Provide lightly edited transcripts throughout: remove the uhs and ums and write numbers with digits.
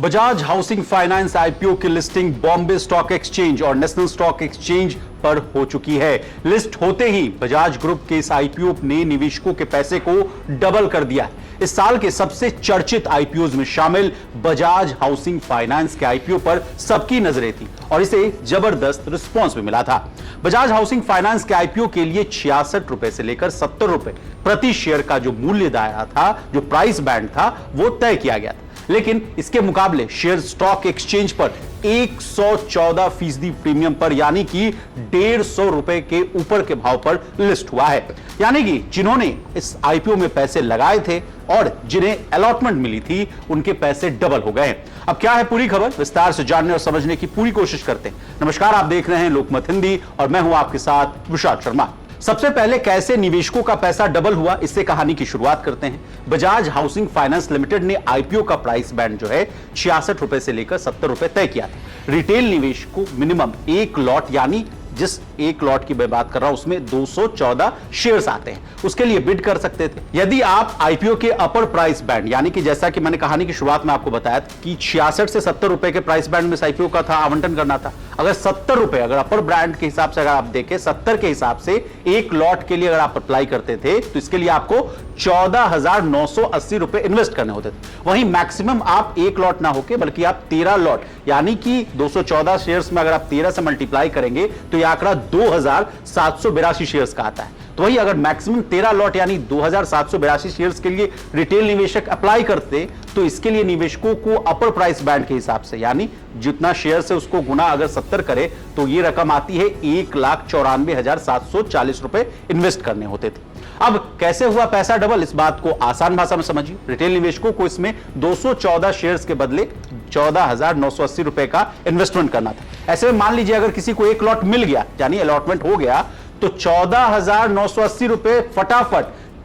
Bajaj housing finance IPO की listing Bombay stock exchange और national stock exchange पर हो चुकी है। लिस्ट होते ही बजाज ग्रुप के इस आईपीओ ने निवेशकों के पैसे को डबल कर दिया है। इस साल के सबसे चर्चित आईपीओज में शामिल बजाज हाउसिंग फाइनेंस के आईपीओ पर सबकी नजरें थी और इसे जबरदस्त रिस्पांस भी मिला था। बजाज हाउसिंग फाइनेंस के आईपीओ के लिए 66 रुपए से लेकर 70 रुपए प्रति शेयर का जो मूल्य दायरा था, जो प्राइस बैंड था, वो तय किया गया था। लेकिन इसके मुकाबले शेयर स्टॉक एक्सचेंज पर 114% प्रीमियम पर, यानी कि 150 रुपए के ऊपर के भाव पर लिस्ट हुआ है। यानी कि जिन्होंने इस आईपीओ में पैसे लगाए थे और जिन्हें अलॉटमेंट मिली थी, उनके पैसे डबल हो गए। अब क्या है पूरी खबर, विस्तार से जानने और समझने की पूरी कोशिश करते हैं। नमस्कार, आप देख रहे हैं लोकमत हिंदी और मैं हूं आपके साथ विशाल शर्मा। सबसे पहले कैसे निवेशकों का पैसा डबल हुआ, इससे कहानी की शुरुआत करते हैं। बजाज हाउसिंग फाइनेंस लिमिटेड ने आईपीओ का प्राइस बैंड जो है 66 रुपए से लेकर 70 रुपए तय किया था। रिटेल निवेशकों मिनिमम एक लॉट, यानी जिस एक लॉट की मैं बात कर रहा हूं उसमें 214 शेयर्स आते हैं, उसके लिए बिड कर सकते थे। यदि आप आईपीओ के अपर प्राइस बैंड, यानी कि जैसा कि मैंने कहानी की शुरुआत में आपको बताया कि 66 से 70 रुपए के प्राइस बैंड में आईपीओ का था आवंटन करना था। अगर 70 रुपए, अगर अपर ब्रांड के हिसाब से अगर आप देखें 70 के हिसाब से एक लॉट के लिए अगर आप अप्लाई करते थे तो इसके लिए आपको 14,980 रुपए इन्वेस्ट करने होते थे। वहीं मैक्सिमम आप एक लॉट ना होके बल्कि आप 13 लॉट, यानी कि 214 शेयर्स में अगर आप 13 से मल्टीप्लाई करेंगे तो यह आंकड़ा 2,782 शेयर्स का आता है। तो वही अगर मैक्सिमम 13 लॉट यानी 2,782 शेयर्स के लिए रिटेल निवेशक अप्लाई करते तो इसके लिए निवेशकों को अपर प्राइस बैंड के हिसाब से, यानी जितना शेयर से उसको गुना अगर 70 करे तो ये रकम आती है 1,94,740 रुपए इन्वेस्ट करने होते थे। अब कैसे हुआ पैसा डबल, इस बात को आसान भाषा में समझिए। रिटेल निवेशकों को इसमें 214 शेयर्स के बदले 14,980 रुपए का इन्वेस्टमेंट करना था। ऐसे में मान लीजिए अगर किसी को एक लॉट मिल गया, यानी अलॉटमेंट हो गया, तो 14,980 रुपए फटाफट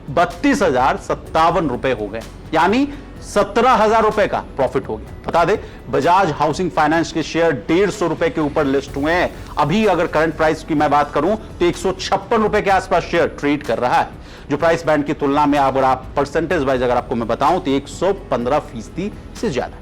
32,057 रुपए हो गए, यानी 17,000 रुपए का प्रॉफिट हो गया। बता दे, बजाज हाउसिंग फाइनेंस के शेयर 150 रुपए के ऊपर लिस्ट हुए हैं। अभी अगर करंट प्राइस की मैं बात करूं तो 156 रुपए के आसपास शेयर ट्रेड कर रहा है, जो प्राइस बैंड की तुलना में अगर आप परसेंटेज वाइज अगर आपको मैं बताऊं तो 115% से ज्यादा।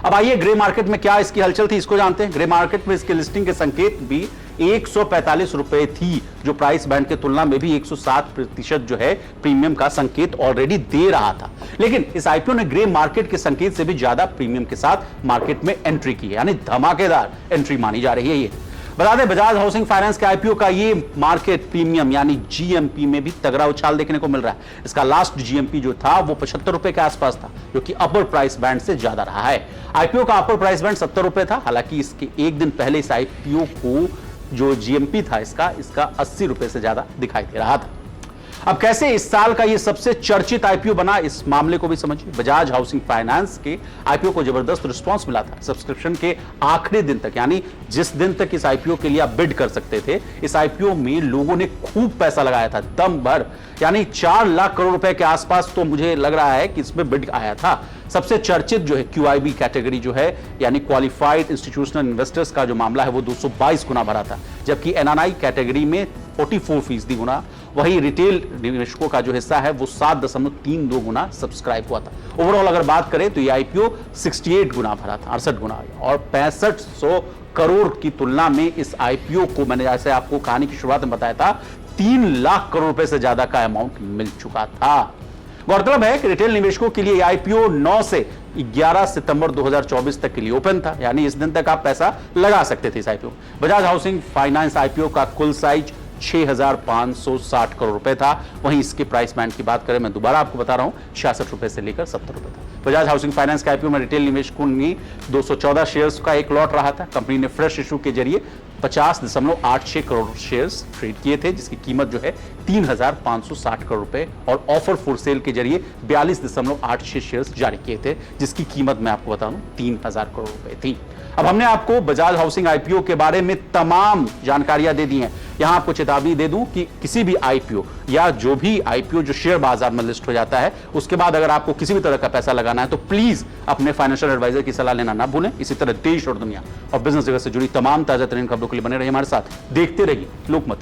अब आइए ग्रे मार्केट में क्या इसकी हलचल थी, इसको जानते हैं। ग्रे मार्केट में इसके लिस्टिंग के संकेत भी 145 रुपए थी, जो प्राइस बैंड के तुलना में भी 107% जो है प्रीमियम का संकेत ऑलरेडी दे रहा था। लेकिन इस आईपीओ ने ग्रे मार्केट के संकेत से भी ज्यादा प्रीमियम के साथ मार्केट में एंट्री की है, यानी धमाकेदार एंट्री मानी जा रही है। ये बता दें, बजाज हाउसिंग फाइनेंस के आईपीओ का ये मार्केट प्रीमियम यानी जीएमपी में भी तगड़ा उछाल देखने को मिल रहा है। इसका लास्ट जीएमपी जो था वो 75 रुपए के आसपास था, जो कि अपर प्राइस बैंड से ज्यादा रहा है। आईपीओ का अपर प्राइस बैंड 70 रुपए था, हालांकि इसके एक दिन पहले इस आईपीओ को जो जीएमपी था इसका 80 रुपए से ज्यादा दिखाई दे रहा था। अब कैसे इस साल का ये सबसे चर्चित आईपीओ बना, इस मामले को भी समझिए। बजाज हाउसिंग फाइनेंस के आईपीओ को जबरदस्त रिस्पांस मिला था। सब्सक्रिप्शन के आखिरी दिन तक, यानी जिस दिन तक इस आईपीओ के लिए आप बिड कर सकते थे, इस आईपीओ में लोगों ने खूब पैसा लगाया था, दम भर, यानी 4 लाख करोड़ रुपए के आसपास तो मुझे लग रहा है कि इसमें बिड आया था। सबसे चर्चित जो है क्यूआईबी कैटेगरी जो है, यानी क्वालिफाइड इंस्टीट्यूशनल इन्वेस्टर्स का जो मामला है वो 222 गुना भरा था, जबकि एनआरआई कैटेगरी में 44% गुना, वही रिटेल निवेशकों का जो हिस्सा है वो 7.32 गुना सब्सक्राइब हुआ था। ओवरऑल अगर बात करें तो ये आईपीओ 68 गुना भरा था, 68 गुना, और 6500 करोड़ की तुलना में इस आईपीओ को, मैंने जैसे आपको कहानी की शुरुआत में बताया था, 3 लाख करोड़ रुपए से ज्यादा का अमाउंट मिल चुका था। गौरतलब है कि रिटेल निवेशकों के लिए आईपीओ 9 से 11 सितंबर 2024 तक के लिए ओपन था, यानी इस दिन तक आप पैसा लगा सकते थे इस IPO. Bajaj housing finance IPO का कुल साइज 6,560 करोड़ रुपए था। वहीं इसके प्राइस बैंड की बात करें, मैं दोबारा आपको बता रहा हूं, 66 रुपए से लेकर 70 रुपए था। बजाज हाउसिंग फाइनेंस के आईपीओ में रिटेल निवेशकों ने 214 शेयर्स का एक लॉट रहा था। कंपनी ने फ्रेश इशू के जरिए 50.86 करोड़ शेयर्स ट्रेड किए थे, जिसकी कीमत जो है 3,560 करोड़ रुपए, और ऑफर फॉर सेल के जरिए 42.86 शेयर्स जारी किए थे, जिसकी कीमत मैं आपको बता दूं 3,000 करोड़ रुपए थी। अब हमने आपको बजाज हाउसिंग आईपीओ के बारे में तमाम जानकारियां दे दी हैं। यहां आपको चेतावनी दे दूं कि किसी भी आईपीओ या जो भी आईपीओ जो शेयर बाजार में लिस्ट हो जाता है, उसके बाद अगर आपको किसी भी तरह का पैसा लगाना है तो प्लीज अपने फाइनेंशियल एडवाइजर की सलाह लेना ना भूलें। इसी तरह देश और दुनिया और बिजनेस जगत से जुड़ी तमाम ताजा तरीन खबरों के लिए बने रहिए हमारे साथ, देखते रहिए लोकमत।